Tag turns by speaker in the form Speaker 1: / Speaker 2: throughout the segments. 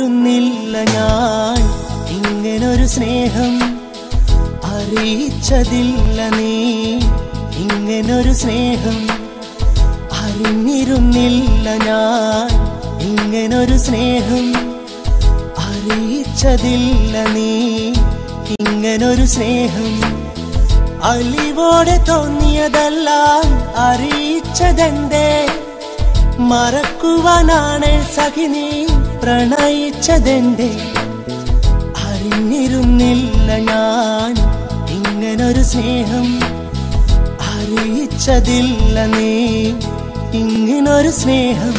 Speaker 1: അറിഞ്ഞിരുന്നില്ല ഞാൻ ഇങ്ങനൊരു സ്നേഹം അറിയിച്ചതില്ല നീ ഇങ്ങനൊരു സ്നേഹം അറിഞ്ഞിരുന്നില്ല ഞാൻ ഇങ്ങനൊരു സ്നേഹം അറിയിച്ചതില്ല നീ ഇങ്ങനൊരു സ്നേഹം അലിവോടെ തോന്നിയതെല്ലാം അറിയിച്ചതെന്തേ മറക്കുവാനാണ് സഖി നീ പ്രണയിച്ചതെന്തേ അറിഞ്ഞിരുന്നില്ല ഞാൻ ഇങ്ങനൊരു സ്നേഹം അറിയിച്ചതില്ല നീ ഇങ്ങനൊരു സ്നേഹം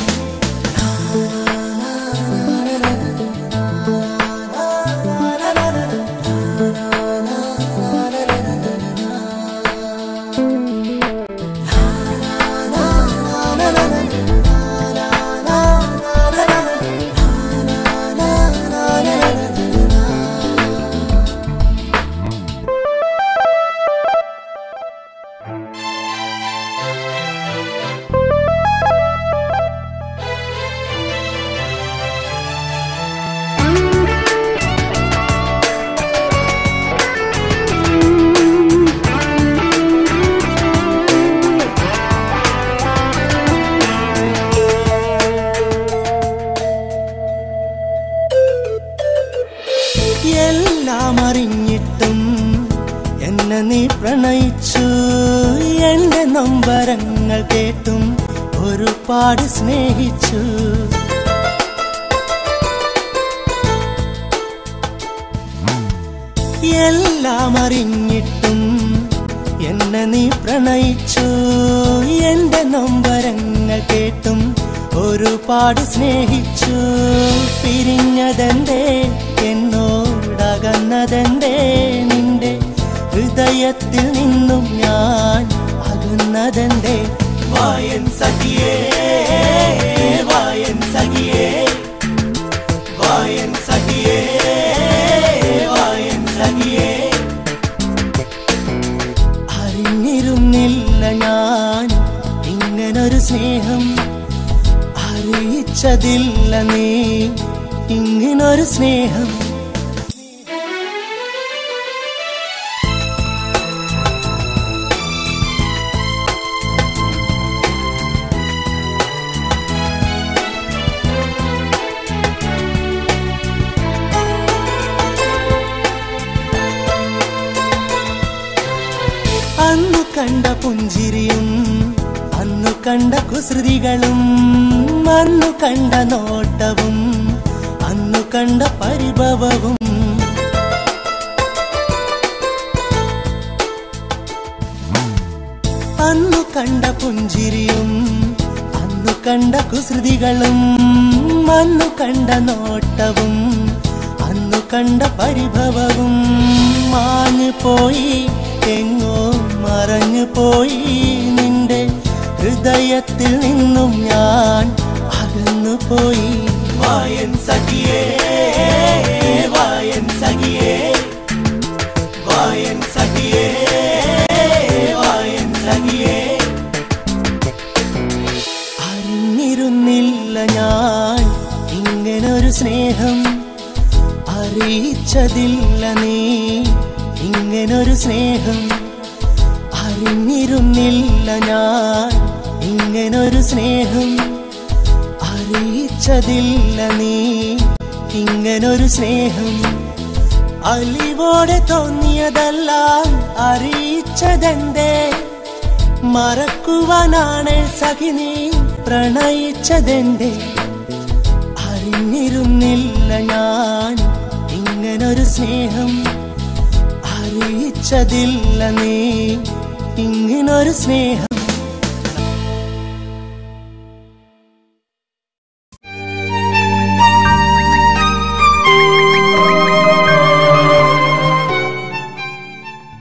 Speaker 1: എല്ലാം അറിഞ്ഞിട്ടും എന്നെ നീ പ്രണയിച്ചു എന്റെ നൊമ്പരങ്ങൾ കേട്ടും ഒരുപാട് സ്നേഹിച്ചു എല്ലാം അറിഞ്ഞിട്ടും എന്നെ നീ പ്രണയിച്ചു എന്റെ നൊമ്പരങ്ങൾ കേട്ടും ഒരുപാട് സ്നേഹിച്ചു പിരിഞ്ഞതെന്തേ എന്നോടകന്നതെന്തേ നിന്റെ ഹൃദയത്തിൽ നിന്നും ഞാൻ അകന്നതെന്തേ വായൻ സഖിയേ വായൻ സഖിയേ വായൻ സഖിയേ വായൻ സഖിയേ അറിഞ്ഞിരുന്നില്ല ഞാൻ ഇങ്ങനൊരു സ്നേഹം അറിയിച്ചതില്ല നീ ഇങ്ങനൊരു സ്നേഹം അന്നു കണ്ട പുഞ്ചിരിയും അന്നു കണ്ട കുസൃതികളും അന്നു കണ്ട നോട്ടവും അന്നു കണ്ട പരിഭവവും അന്നു കണ്ട പുഞ്ചിരിയും അന്നു കണ്ട കുസൃതികളും അന്നു കണ്ട നോട്ടവും അന്നു കണ്ട പരിഭവവും മാഞ്ഞു പോയി എങ്ങോ മറഞ്ഞു പോയി നിന്റെ ഹൃദയത്തിൽ നിന്നും ഞാൻ അകന്നു പോയി വായൻ സഖിയേ വായൻ സഖിയേ വായൻ സഖിയേ വായൻ സഖിയേ അറിഞ്ഞിരുന്നില്ല ഞാൻ ഇങ്ങനൊരു സ്നേഹം അറിയിച്ചതില്ല നീ ഇങ്ങനൊരു സ്നേഹം അറിഞ്ഞിരുന്നില്ല ഞാൻ ഇങ്ങനൊരു സ്നേഹം അറിയിച്ചതില്ല നീ ഇങ്ങനൊരു സ്നേഹം അലിവോടെ തോന്നിയതെല്ലാം അറിയിച്ചതെന്തേ മറക്കുവാനാണ് സഖി നീ പ്രണയിച്ചതെന്തേ അറിഞ്ഞിരുന്നില്ല ഞാൻ ഇങ്ങനൊരു സ്നേഹം അറിയിച്ചതില്ല നീ ഇങ്ങനൊരു സ്നേഹം